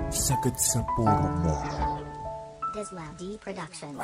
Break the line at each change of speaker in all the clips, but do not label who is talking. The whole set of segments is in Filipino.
Sagad sa puro mo.
Dislab Productions.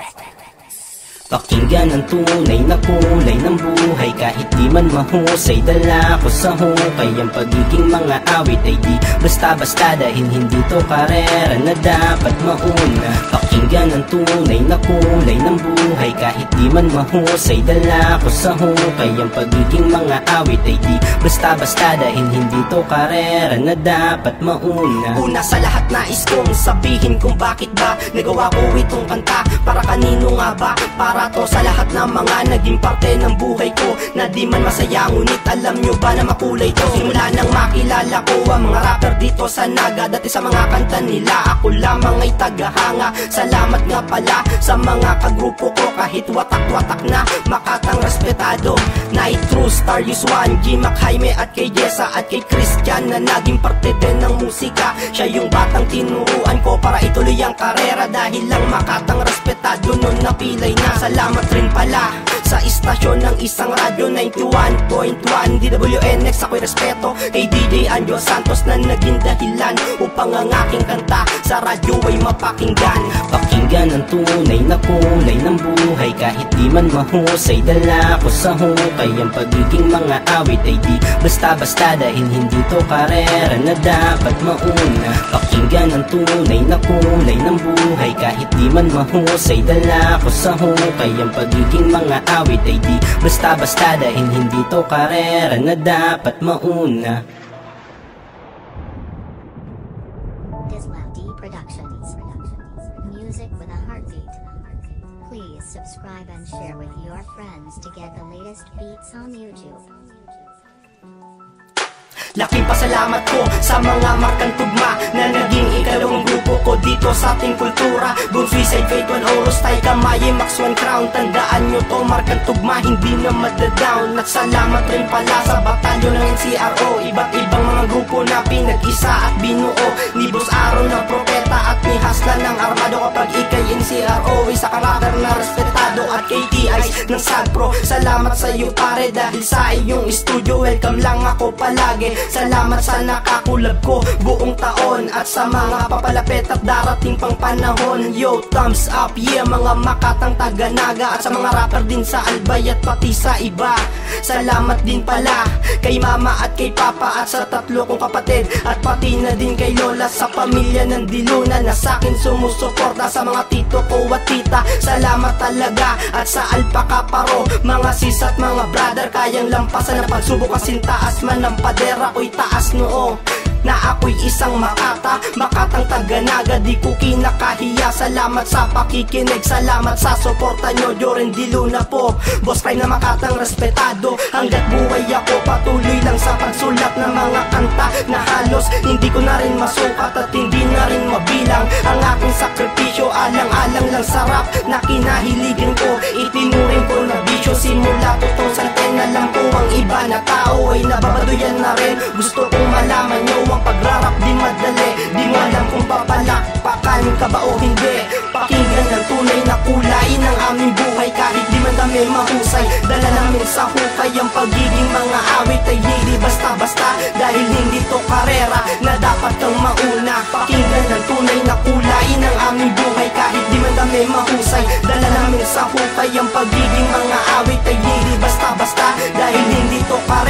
Pakinggan ang tunay na kulay ng buhay. Kahit di man mahusay, dala ko sa hukay. Ang pagiging mga awit ay di basta-basta, dahil hindi to karera na dapat mauna. Pakinggan ang tunay na kulay ng buhay. Kahit di man mahusay, dala ko sa hukay. Ang pagiging mga awit ay di basta-basta, dahil hindi to karera na dapat mauna. Una sa lahat, nais kong sabihin kung bakit ba nagawa ko itong kanta. Para kanino nga ba? Para to sa lahat ng mga naging parte ng buhay ko, na di man masaya, ngunit alam nyo ba na makulay to? Simula nang makilala ko ang mga rapper dito sa Naga, dati sa mga kanta nila ako lamang ay tagahanga. Salamat nga pala sa mga kagrupo ko, kahit watak-watak na makatang respetado. Night True, Star Yuswan, G-Mac, Jaime at kay Jessa at kay Christian, na naging parte din ng musika. Siya yung batang tinuruan ko para ituloy ang karera, dahil lang makatang respetado nun napilay na. Salamat rin pala sa istasyon ng isang radyo 91.1 DWNX. Ako'y respeto kay DJ Anjo Santos na naging dahilan upang ang aking kanta sa radyo ay mapakinggan. Pakinggan ang tunay na kulay ng buhay. Kahit di man mahusay, dala ko sa hukay. Ang pagiging mga awit ay di basta-basta, dahil hindi to karera na dapat mauna. Pakinggan ang tunay na kulay ng buhay. Kahit di man mahusay, dala ko sa hukay. Ang pagiging mga awit ay di basta-basta, dahil hindi to karera na dapat mauna.
Dislab Productions. Music with a heartbeat. Please subscribe and share with your friends to get the latest beats on YouTube.
Laking pasalamat ko sa mga markang tugma na naging ikalawang grupo ko dito sa ating kultura. Boom, Suicide, Fate, One, Oros, Tay, Kamaye, Max, One, Crown. Tandaan nyo to, markang tugma, hindi na madadown. At salamat rin pala sa batalyon ng NCRO. Iba't ibang mga grupo na pinag-isa at binuo. Ni Boss Aaron ng propeta at ni Hasla ng armado. Kapag ikay NCRO, isa karakter na respetado. At kay TIs ng Sagpro, salamat sa iyo pare, dahil sa iyong studio welcome lang ako palagi. Salamat sa nakakulab ko buong taon, at sa mga papalapit at darating pang panahon. Yo, thumbs up, yeah, mga makatang taga-Naga, at sa mga rapper din sa Albay at pati sa iba. Salamat din pala kay mama at kay papa, at sa tatlo kong kapatid, at pati na din kay lola sa pamilya ng Diluna na sa'kin sumusuporta. Sa mga tito ko at tita, salamat talaga. At sa Alpaca Paro, mga sis at mga brother, kayang lampasan ang pagsubok kasing taas man ng padera. Ako'y taas noo na ako'y isang makatang taga-Naga, di ko kinakahiya. Salamat sa pakikinig, salamat sa suporta nyo. Joren Diluna po, Boss Prime na makatang respetado. Hanggat buhay ako, patuloy lang sa pagsulat ng mga kanta na halos hindi ko na rin masukat at hindi na rin mabilang. Ang aking sakripisyo, alang-alang lang sa rap na kinahiligan ko. Itinuring ko na bisyo simula 2010. Alam ko ang iba na tao ay nababaduyan na rin. Gusto kong malaman nyo, ang pagrarap di madali, di mo alam kung papalakpakan ka ba o hindi. Pakinggan ang tunay na kulay ng aming buhay. Kahit di man kami mahusay, dala namin sa hukay. Ang pagiging mga awit ay hindi basta-basta, dahil hindi to karera na dapat kang mauna. Pakinggan ang tunay na kulay ng aming buhay. Kahit di man kami mahusay, dala namin sa hukay. Ang pagiging mga awit ay hindi basta-basta, dahil hindi to karera